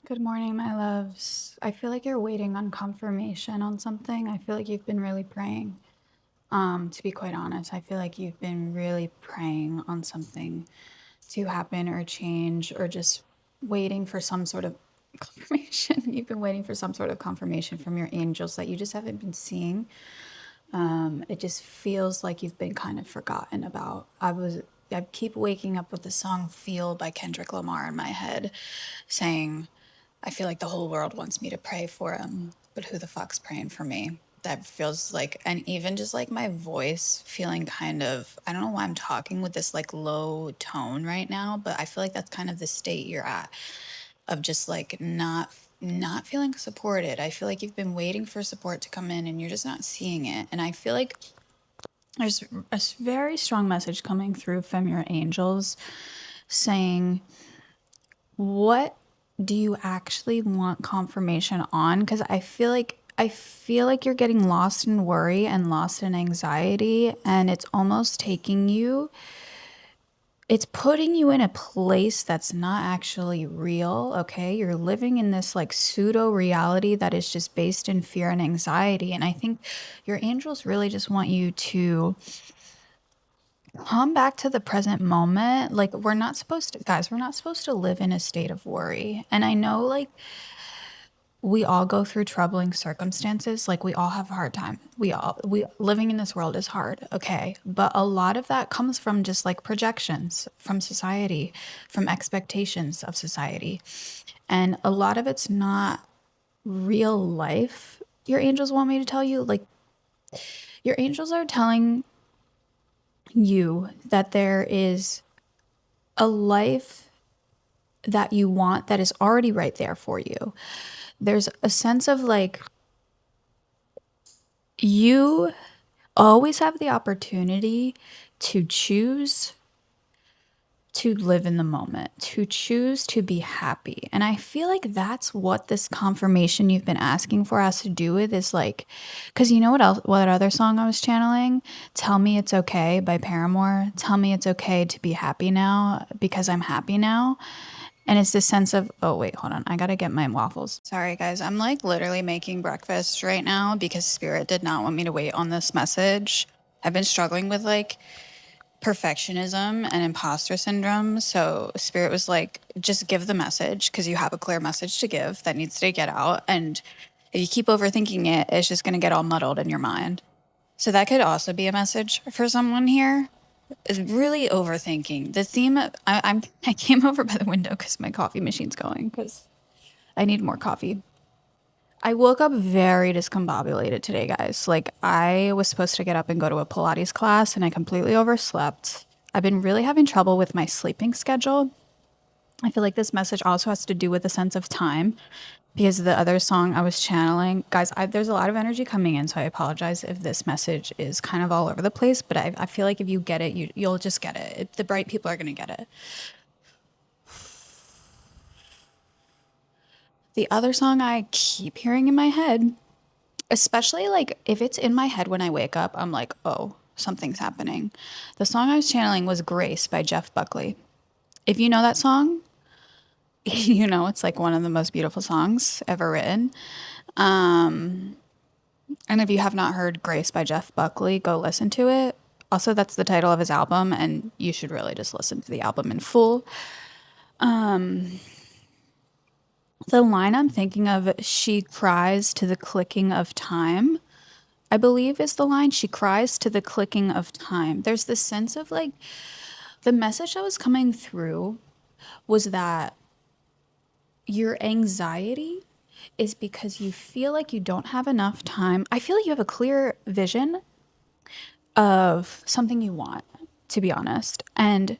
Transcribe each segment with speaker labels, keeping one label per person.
Speaker 1: Good morning, my loves. I feel like you're waiting on confirmation on something. I feel like you've been really praying. To be quite honest, I feel like you've been really praying on something to happen or change or just waiting for some sort of confirmation. You've been waiting for some sort of confirmation from your angels that you just haven't been seeing. It just feels like you've been kind of forgotten about. I keep waking up with the song Feel by Kendrick Lamar in my head saying, I feel like the whole world wants me to pray for him, but who the fuck's praying for me? That feels like, and even just like my voice feeling kind of, I don't know why I'm talking with this like low tone right now, but I feel like that's kind of the state you're at of just like not feeling supported. I feel like you've been waiting for support to come in and you're just not seeing it. And I feel like there's a very strong message coming through from your angels saying, what do you actually want confirmation on? Because I feel like you're getting lost in worry and lost in anxiety, and it's almost taking you, it's putting you in a place that's not actually real, okay? You're living in this like pseudo reality that is just based in fear and anxiety. And I think your angels really just want you to come back to the present moment. Like, we're not supposed to, guys, we're not supposed to live in a state of worry. And I know, like, we all go through troubling circumstances. Like, we all have a hard time. We living in this world is hard, okay? But a lot of that comes from just like projections from society, from expectations of society. And a lot of it's not real life. Your angels want me to tell you, like, your angels are telling you that there is a life that you want that is already right there for you. There's a sense of like you always have the opportunity to choose to live in the moment, to choose to be happy. And I feel like that's what this confirmation you've been asking for has to do with is like, because you know what else, what other song I was channeling? Tell Me It's Okay by Paramore. Tell me it's okay to be happy now because I'm happy now. And it's this sense of, oh, wait, hold on. I got to get my waffles. Sorry, guys. I'm like literally making breakfast right now because Spirit did not want me to wait on this message. I've been struggling with like perfectionism and imposter syndrome. So Spirit was like, just give the message because you have a clear message to give that needs to get out. And if you keep overthinking it, it's just going to get all muddled in your mind. So that could also be a message for someone here is really overthinking. The theme I came over by the window because my coffee machine's going because I need more coffee. I woke up very discombobulated today, guys. Like, I was supposed to get up and go to a Pilates class and I completely overslept. I've been really having trouble with my sleeping schedule. I feel like this message also has to do with a sense of time because the other song I was channeling, guys, there's a lot of energy coming in, so I apologize if this message is kind of all over the place, but I feel like if you get it, you'll just get it. The bright people are going to get it. The other song I keep hearing in my head, especially like if it's in my head when I wake up, I'm like, oh, something's happening. The song I was channeling was Grace by Jeff Buckley. If you know that song, you know it's like one of the most beautiful songs ever written. And if you have not heard Grace by Jeff Buckley, go listen to it. Also, that's the title of his album, and you should really just listen to the album in full. The line I'm thinking of, she cries to the clicking of time, I believe is the line. She cries to the clicking of time. There's this sense of like, the message that was coming through was that your anxiety is because you feel like you don't have enough time. I feel like you have a clear vision of something you want, to be honest. And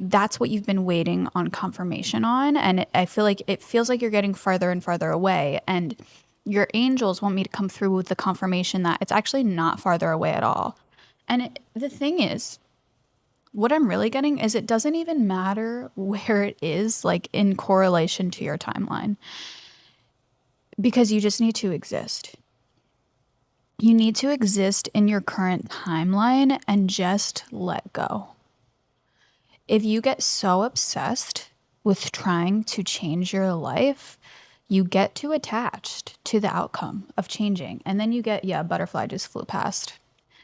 Speaker 1: that's what you've been waiting on confirmation on. And I feel like it feels like you're getting farther and farther away. And your angels want me to come through with the confirmation that it's actually not farther away at all. And the thing is, what I'm really getting is it doesn't even matter where it is, like in correlation to your timeline, because you just need to exist. You need to exist in your current timeline and just let go. If you get so obsessed with trying to change your life, you get too attached to the outcome of changing. And then you get, yeah, butterfly just flew past.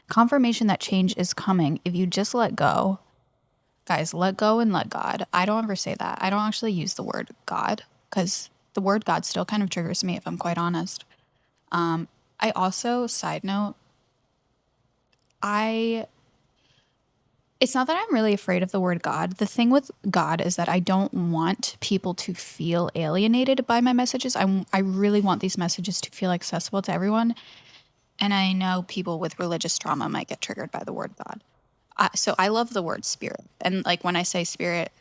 Speaker 1: Confirmation that change is coming if you just let go. Guys, let go and let God. I don't ever say that. I don't actually use the word God because the word God still kind of triggers me if I'm quite honest. I also, side note, I it's not that I'm really afraid of the word God. The thing with God is that I don't want people to feel alienated by my messages. I really want these messages to feel accessible to everyone. And I know people with religious trauma might get triggered by the word God. So I love the word spirit. And like when I say spirit,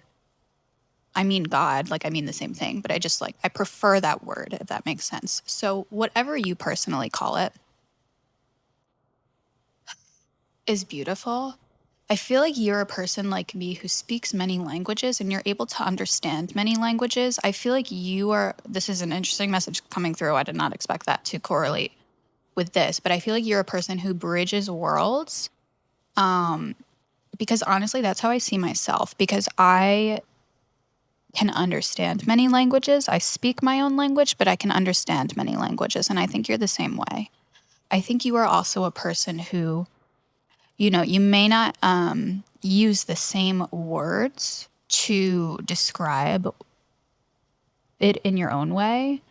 Speaker 1: I mean God, like I mean the same thing, but I just like, I prefer that word, if that makes sense. So whatever you personally call it is beautiful. I feel like you're a person like me who speaks many languages and you're able to understand many languages. I feel like you are, this is an interesting message coming through. I did not expect that to correlate with this, but I feel like you're a person who bridges worlds. Because honestly, that's how I see myself because I can understand many languages. I speak my own language, but I can understand many languages. And I think you're the same way. I think you are also a person who, you know, you may not use the same words to describe it in your own way,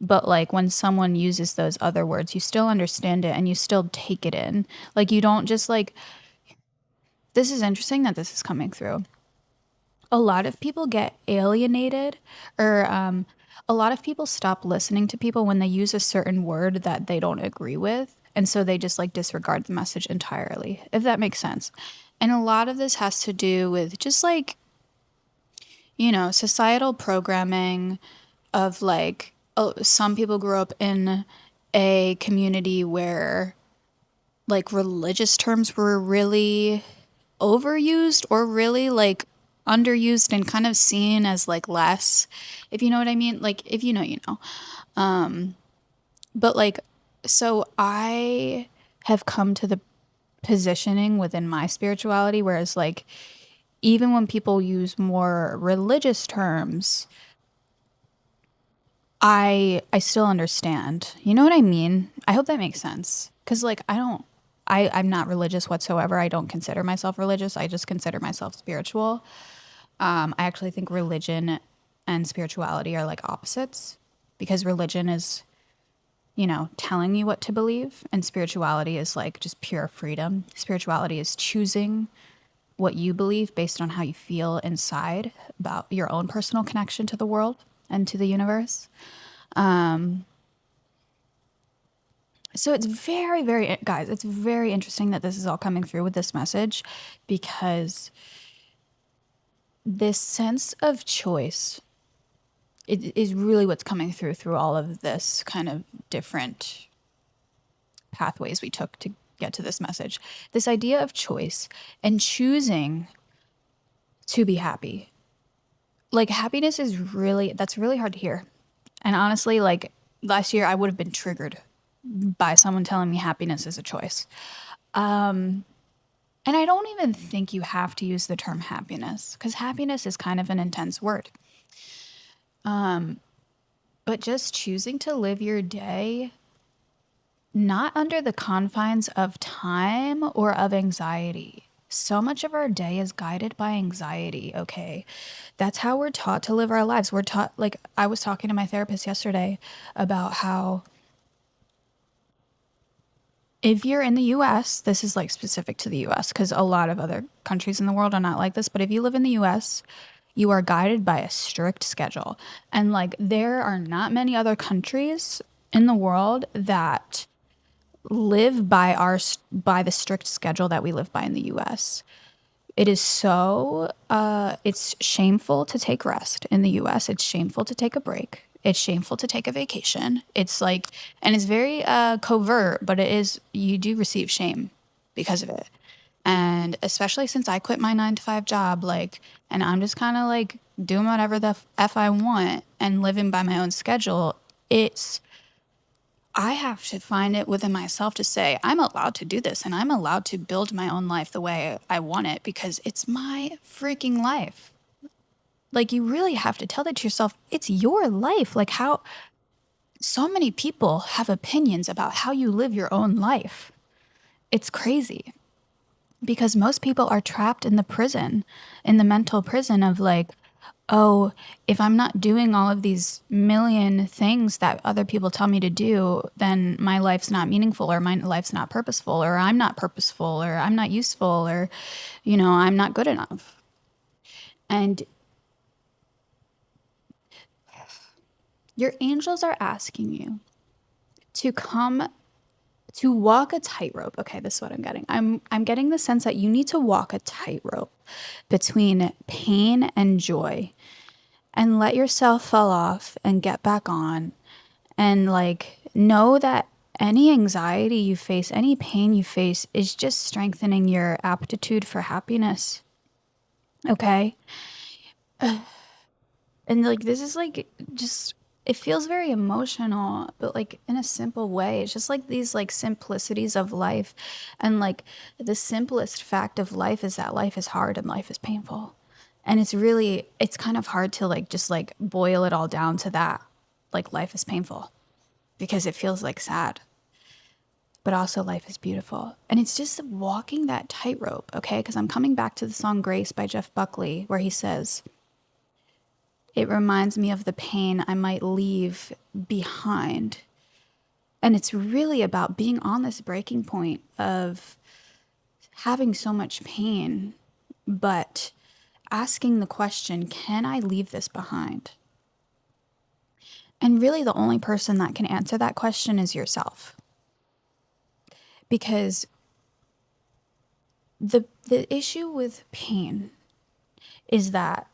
Speaker 1: but like when someone uses those other words, you still understand it and you still take it in. Like you don't just like, this is interesting that this is coming through. A lot of people get alienated or a lot of people stop listening to people when they use a certain word that they don't agree with. And so they just like disregard the message entirely, if that makes sense. And a lot of this has to do with just like, you know, societal programming of like, oh, some people grew up in a community where like religious terms were really overused or really like underused and kind of seen as like less, if you know what I mean. Like if you know, you know. But like, so I have come to the positioning within my spirituality, whereas like even when people use more religious terms, I still understand. You know what I mean? I hope that makes sense. Cause like I'm not religious whatsoever. I don't consider myself religious. I just consider myself spiritual. I actually think religion and spirituality are like opposites because religion is, you know, telling you what to believe, and spirituality is like just pure freedom. Spirituality is choosing what you believe based on how you feel inside about your own personal connection to the world and to the universe. So it's very, very, guys, it's very interesting that this is all coming through with this message because this sense of choice it is really what's coming through all of this kind of different pathways we took to get to this message. This idea of choice and choosing to be happy. Like happiness is really, that's really hard to hear. And honestly, like last year I would have been triggered by someone telling me happiness is a choice. And I don't even think you have to use the term happiness because happiness is kind of an intense word. But just choosing to live your day not under the confines of time or of anxiety. So much of our day is guided by anxiety, okay? That's how we're taught to live our lives. We're taught, like, I was talking to my therapist yesterday about how if you're in the US, this is like specific to the US because a lot of other countries in the world are not like this, but if you live in the US, you are guided by a strict schedule. And like, there are not many other countries in the world that live by the strict schedule that we live by in the US. It is so it's shameful to take rest in the US. It's shameful to take a break. It's shameful to take a vacation. It's like, and it's very covert, but it is, you do receive shame because of it. And especially since I quit my 9 to 5 job, like, and I'm just kind of like doing whatever the F I want and living by my own schedule, it's I have to find it within myself to say, I'm allowed to do this and I'm allowed to build my own life the way I want it because it's my freaking life. Like, you really have to tell that to yourself. It's your life. Like, how so many people have opinions about how you live your own life. It's crazy because most people are trapped in the prison, in the mental prison of like, oh, if I'm not doing all of these million things that other people tell me to do, then my life's not meaningful, or my life's not purposeful, or I'm not purposeful, or I'm not useful, or, I'm not good enough. And your angels are asking you to come to walk a tightrope. Okay, this is what I'm getting. I'm getting the sense that you need to walk a tightrope between pain and joy, and let yourself fall off and get back on, and like know that any anxiety you face, any pain you face is just strengthening your aptitude for happiness. Okay? And like this is like just it feels very emotional, but like in a simple way. It's just like these like simplicities of life. And like the simplest fact of life is that life is hard and life is painful. And it's kind of hard to like just like boil it all down to that. Like life is painful because it feels like sad. But also life is beautiful. And it's just walking that tightrope, okay? Because I'm coming back to the song Grace by Jeff Buckley, where he says, it reminds me of the pain I might leave behind. And it's really about being on this breaking point of having so much pain, but asking the question, can I leave this behind? And really, the only person that can answer that question is yourself. Because the issue with pain is that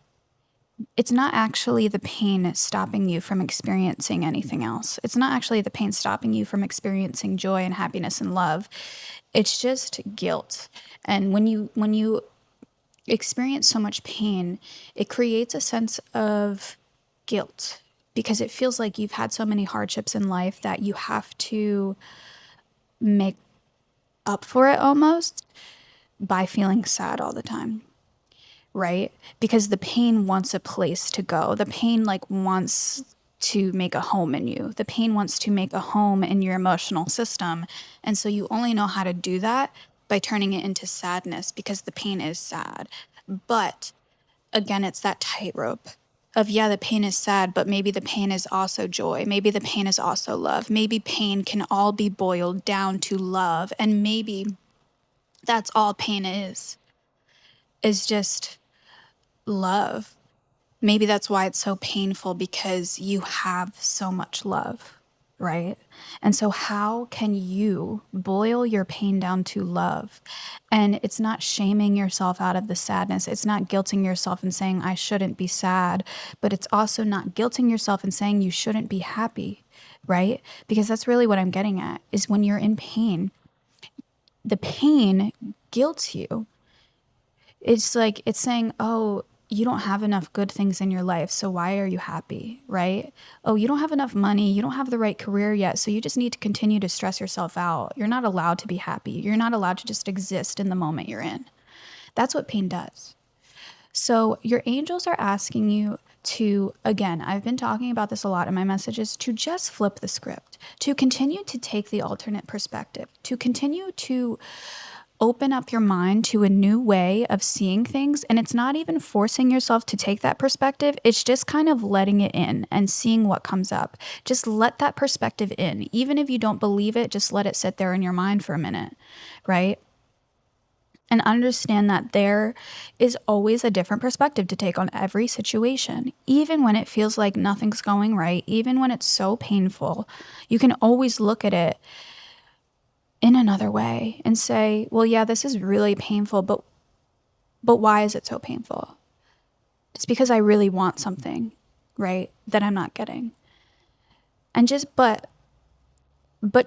Speaker 1: it's not actually the pain stopping you from experiencing anything else. It's not actually the pain stopping you from experiencing joy and happiness and love. It's just guilt. And when you experience so much pain, it creates a sense of guilt because it feels like you've had so many hardships in life that you have to make up for it almost by feeling sad all the time. Right? Because the pain wants a place to go. The pain like wants to make a home in you. The pain wants to make a home in your emotional system. And so you only know how to do that by turning it into sadness because the pain is sad. But again, it's that tightrope of, yeah, the pain is sad, but maybe the pain is also joy. Maybe the pain is also love. Maybe pain can all be boiled down to love. And maybe that's all pain is just love. Maybe that's why it's so painful, because you have so much love, right? And so how can you boil your pain down to love? And it's not shaming yourself out of the sadness. It's not guilting yourself and saying, I shouldn't be sad. But it's also not guilting yourself and saying you shouldn't be happy, right? Because that's really what I'm getting at, is when you're in pain, the pain guilts you. It's like it's saying, oh, you don't have enough good things in your life, so why are you happy, right? Oh, you don't have enough money, you don't have the right career yet, so you just need to continue to stress yourself out. You're not allowed to be happy. You're not allowed to just exist in the moment you're in. That's what pain does. So your angels are asking you to, again, I've been talking about this a lot in my messages, to just flip the script, to continue to take the alternate perspective, to continue to open up your mind to a new way of seeing things. And it's not even forcing yourself to take that perspective. It's just kind of letting it in and seeing what comes up. Just let that perspective in. Even if you don't believe it, just let it sit there in your mind for a minute, right? And understand that there is always a different perspective to take on every situation. Even when it feels like nothing's going right, even when it's so painful, you can always look at it in another way and say, well, yeah, this is really painful, but why is it so painful? It's because I really want something, right, that I'm not getting. And but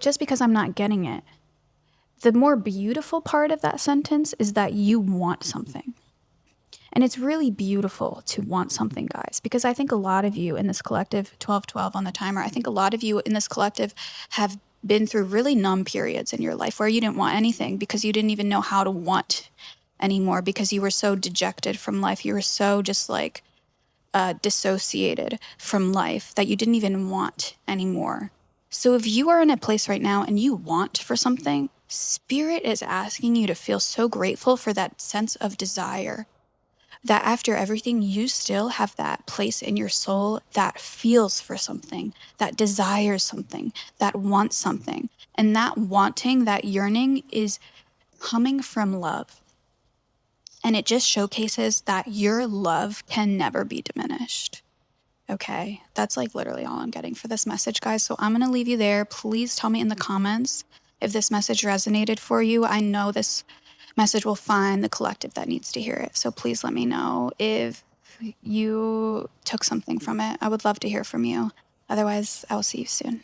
Speaker 1: just because I'm not getting it, the more beautiful part of that sentence is that you want something. And it's really beautiful to want something, guys, because I think a lot of you in this collective, 1212 on the timer, I think a lot of you in this collective have been through really numb periods in your life where you didn't want anything because you didn't even know how to want anymore, because you were so dejected from life. You were so just like dissociated from life, that you didn't even want anymore. So if you are in a place right now and you want for something, Spirit is asking you to feel so grateful for that sense of desire, that after everything, you still have that place in your soul that feels for something, that desires something, that wants something. And that wanting, that yearning is coming from love. And it just showcases that your love can never be diminished. Okay, that's like literally all I'm getting for this message, guys. So I'm going to leave you there. Please tell me in the comments if this message resonated for you. I know this message will find the collective that needs to hear it. So please let me know if you took something from it. I would love to hear from you. Otherwise, I will see you soon.